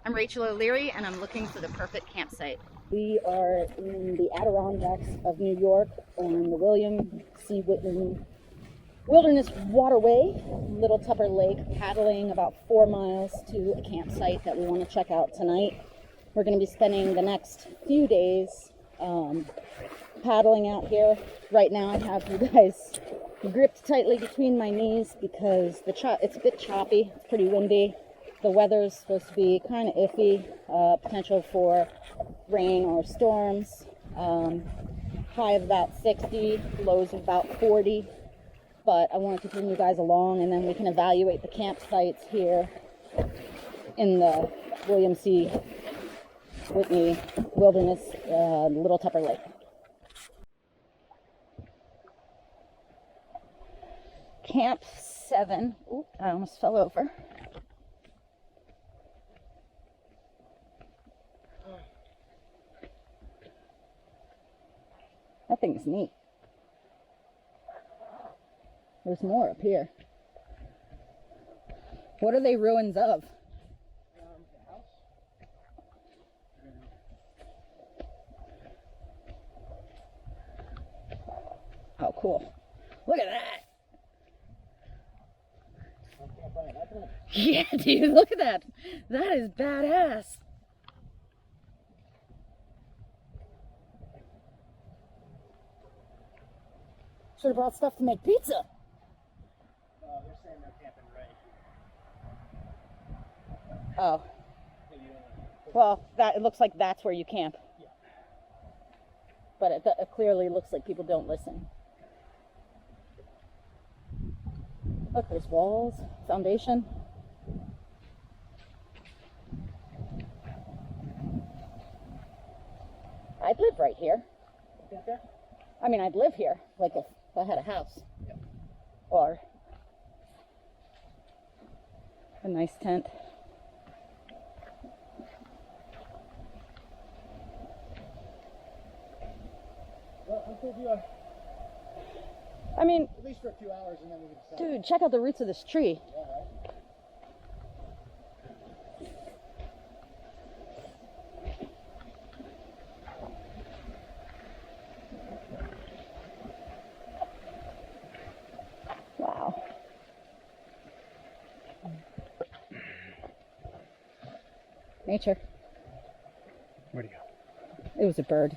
I'm Rachel O'Leary, and I'm looking for the perfect campsite. We are in the Adirondacks of New York on the William C. Whitney Wilderness Waterway, Little Tupper Lake, paddling about 4 miles to a campsite that we want to check out tonight. We're going to be spending the next few days paddling out here. Right now I have you guys gripped tightly between my knees because it's a bit choppy, it's pretty windy. The weather's supposed to be kind of iffy, potential for rain or storms. High of about 60, lows of about 40. But I wanted to bring you guys along, and then we can evaluate the campsites here in the William C. Whitney Wilderness, Little Tupper Lake. Camp 7. Ooh, I almost fell over. That thing's neat. There's more up here. What are they ruins of? The house. Oh, cool. Look at that. Yeah, dude, look at that. That is badass. Should have brought stuff to make pizza. They're saying they're camping right. Oh. Well, it looks like that's where you camp. Yeah. But it clearly looks like people don't listen. Look, there's walls, foundation. I'd live right here. I mean, I'd live here, like if I had a house. Yep. Or a nice tent. Well, I'm cool if you are. I mean, At least for a few hours, and then we can decide. dude, check out the roots of this tree. Yeah, right? Wow. Nature. Where'd he go? It was a bird.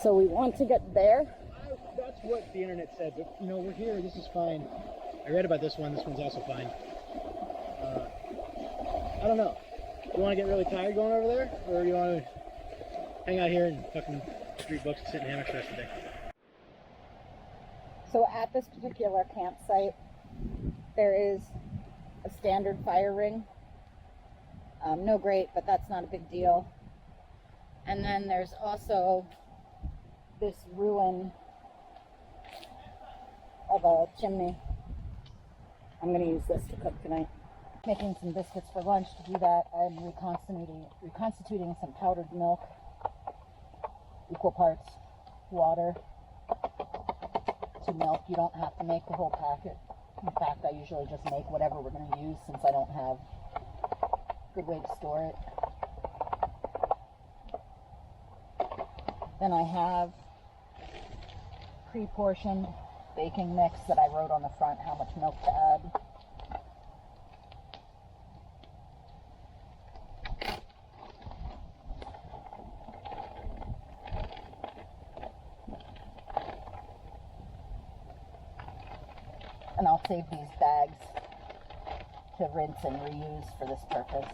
So we want to get there. That's what the internet said, but you know, we're here, this is fine. I read about this one's also fine. I don't know. You want to get really tired going over there, or you want to hang out here and fucking read books and sit in hammocks the rest of the day? So at this particular campsite, there is a standard fire ring. No grate, but that's not a big deal. And then there's also this ruin of a chimney. I'm going to use this to cook tonight. Making some biscuits for lunch. To do that, I'm reconstituting some powdered milk, equal parts water to milk. You don't have to make the whole packet. In fact, I usually just make whatever we're going to use since I don't have a good way to store it. Then I have pre-portioned baking mix that I wrote on the front how much milk to add. And I'll save these bags to rinse and reuse for this purpose.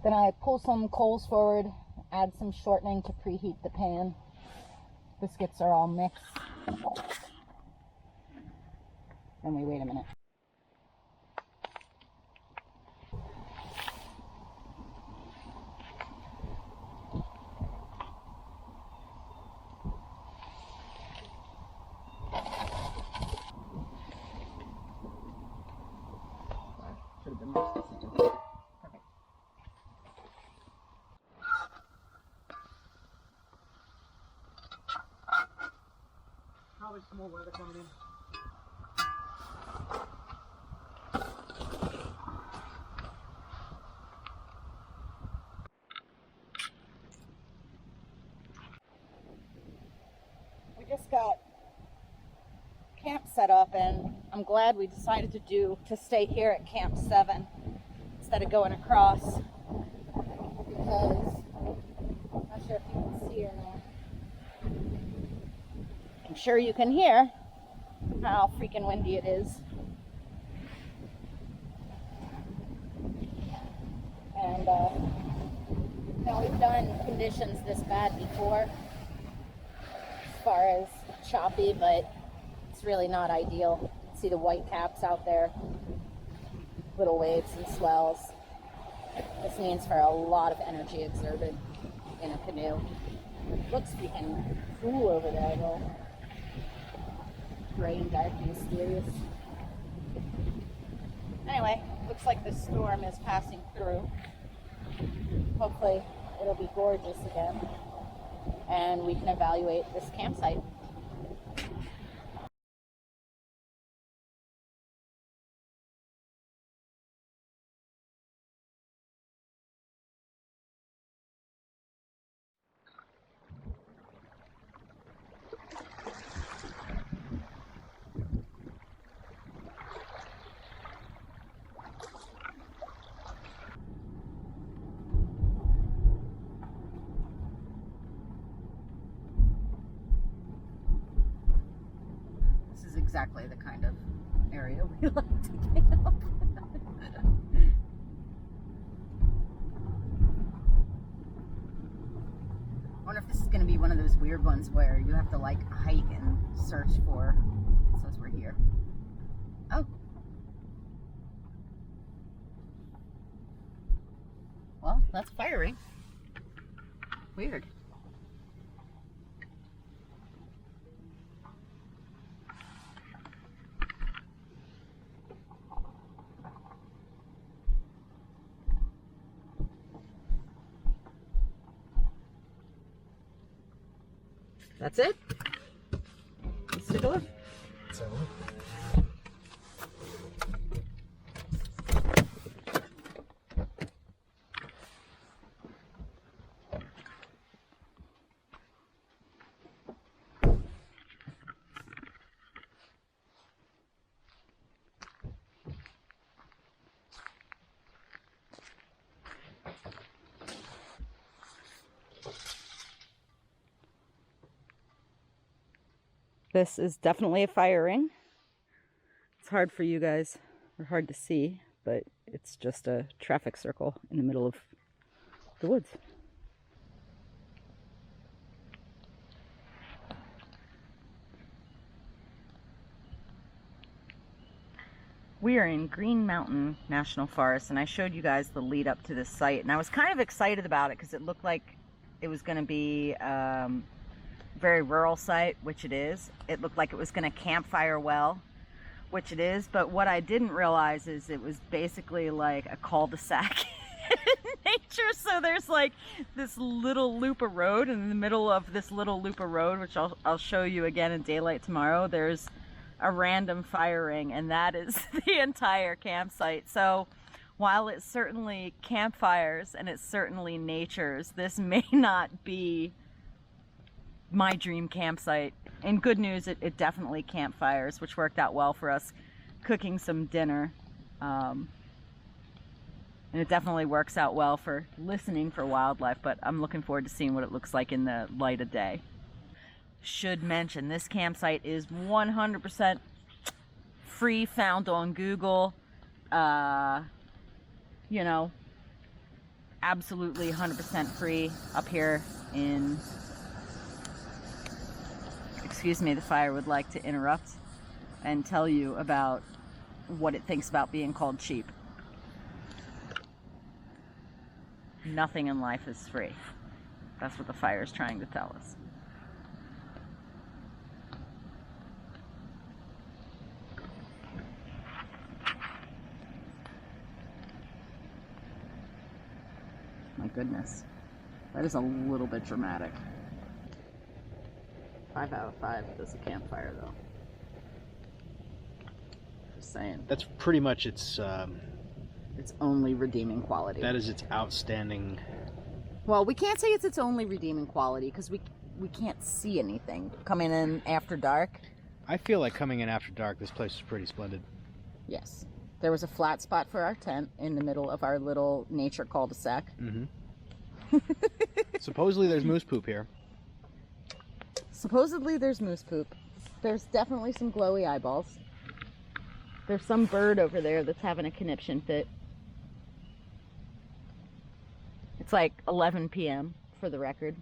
Then I pull some coals forward, add some shortening to preheat the pan. Biscuits are all mixed. Then we wait a minute. them. Perfect. Probably some more weather coming in. We just got camp set up, and I'm glad we decided to stay here at Camp 7 instead of going across, because I'm not sure if you can see or not. I'm sure you can hear how freaking windy it is. And we've done conditions this bad before as far as choppy, but it's really not ideal. See the white caps out there, little waves and swells. This means for a lot of energy exerted in a canoe. Looks freaking cool over there though. Gray and dark and mysterious. Anyway, looks like the storm is passing through. Hopefully it'll be gorgeous again and we can evaluate this campsite. Exactly the kind of area we like to camp. I wonder if this is going to be one of those weird ones where you have to like hike and search for. It says we're here. Oh. Well, that's firing. Weird. That's it? Let's take a look. This is definitely a fire ring. It's hard for you guys, or hard to see, but it's just a traffic circle in the middle of the woods. We are in Green Mountain National Forest, and I showed you guys the lead up to this site, and I was kind of excited about it because it looked like it was going to be very rural site, which it is. It looked like it was going to campfire well, which it is, but what I didn't realize is it was basically like a cul-de-sac in nature. So there's like this little loop of road, and in the middle of this little loop of road, which I'll show you again in daylight tomorrow, there's a random fire ring, and that is the entire campsite. So while it's certainly campfires and it's certainly nature's, this may not be my dream campsite. And good news, it definitely campfires, which worked out well for us cooking some dinner. And it definitely works out well for listening for wildlife, but I'm looking forward to seeing what it looks like in the light of day. Should mention, this campsite is 100% free, found on Google. You know, absolutely 100% free up here in... Excuse me, the fire would like to interrupt and tell you about what it thinks about being called cheap. Nothing in life is free. That's what the fire is trying to tell us. My goodness. That is a little bit dramatic. 5 out of 5 does a campfire, though. Just saying. That's pretty much its only redeeming quality. that is its outstanding. Well, we can't say it's its only redeeming quality because we can't see anything coming in after dark. I feel like coming in after dark, this place is pretty splendid. Yes. There was a flat spot for our tent in the middle of our little nature cul-de-sac. Mm-hmm. Supposedly there's moose poop here. Supposedly there's moose poop. There's definitely some glowy eyeballs. There's some bird over there that's having a conniption fit. It's like 11 p.m. for the record.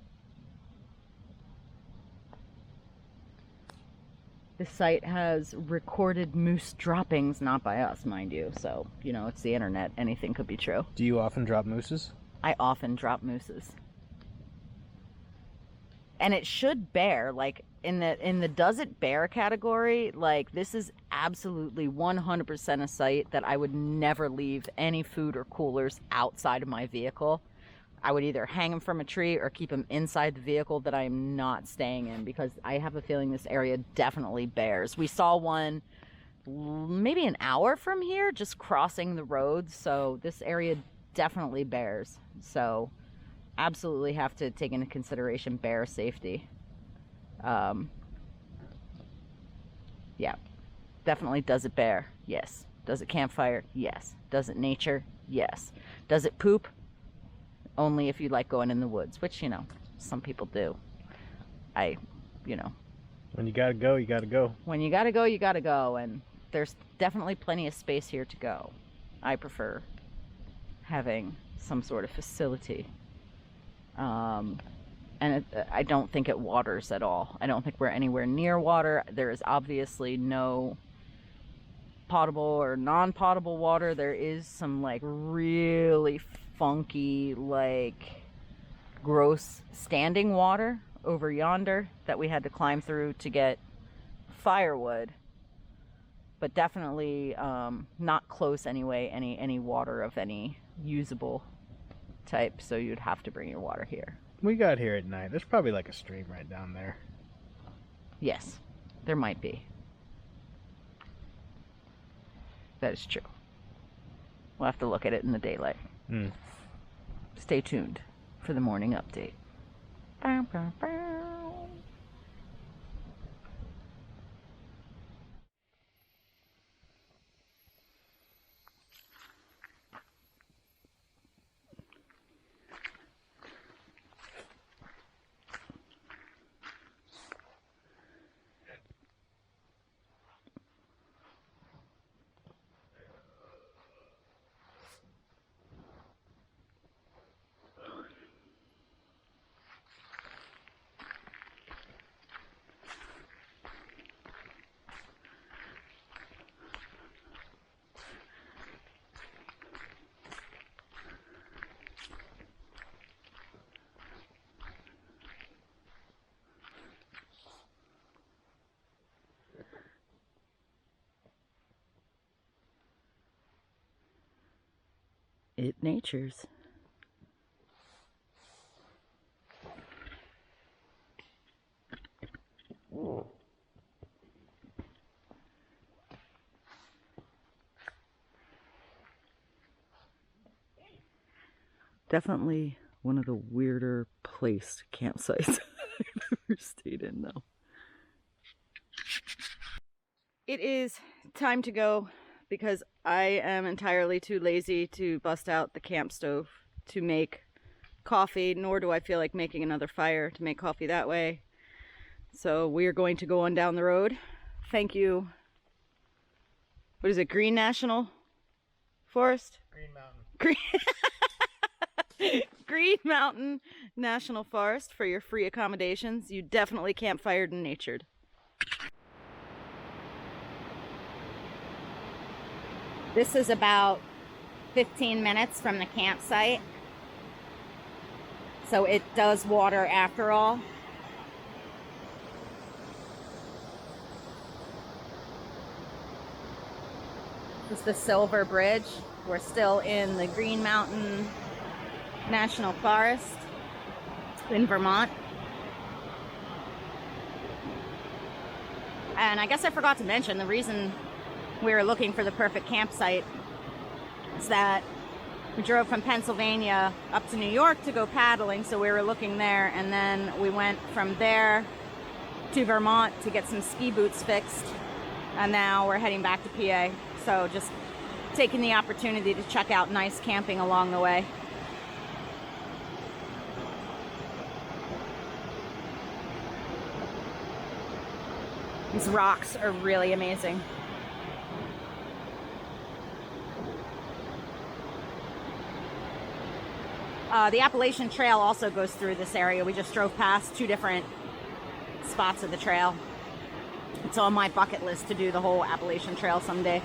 The site has recorded moose droppings, not by us, mind you. So, you know, it's the internet. Anything could be true. Do you often drop mooses? I often drop mooses. And it should bear, like, in the does it bear category, like, this is absolutely 100% a site that I would never leave any food or coolers outside of my vehicle. I would either hang them from a tree or keep them inside the vehicle that I am not staying in, because I have a feeling this area definitely bears. We saw one maybe an hour from here just crossing the road, so this area definitely bears. So absolutely have to take into consideration bear safety. Yeah, definitely. Does it bear? Yes. Does it campfire? Yes. Does it nature? Yes. Does it poop? Only if you like going in the woods, which, you know, some people do. You know. When you gotta go, you gotta go. When you gotta go, you gotta go. And there's definitely plenty of space here to go. I prefer having some sort of facility. I don't think it waters at all. I don't think we're anywhere near water. There is obviously no potable or non-potable water. There is some, like, really funky, like, gross standing water over yonder that we had to climb through to get firewood. But definitely not close anyway, any water of any usable type, so you'd have to bring your water here. We got here at night. There's probably like a stream right down there. Yes, there might be. That is true. We'll have to look at it in the daylight. Stay tuned for the morning update. Bow, bow, bow. It natures. Definitely one of the weirder placed campsites I've ever stayed in, though. It is time to go because I am entirely too lazy to bust out the camp stove to make coffee, nor do I feel like making another fire to make coffee that way. So we're going to go on down the road. Thank you. What is it? Green National Forest? Green Mountain. Green Mountain National Forest for your free accommodations. You definitely campfired and natured. This is about 15 minutes from the campsite. So it does water after all. This is the Silver Bridge. We're still in the Green Mountain National Forest in Vermont. And I guess I forgot to mention the reason we were looking for the perfect campsite is that we drove from Pennsylvania up to New York to go paddling, so we were looking there, and then we went from there to Vermont to get some ski boots fixed, and now we're heading back to PA. So just taking the opportunity to check out nice camping along the way. These rocks are really amazing. The Appalachian Trail also goes through this area. We just drove past 2 different spots of the trail. It's on my bucket list to do the whole Appalachian Trail someday.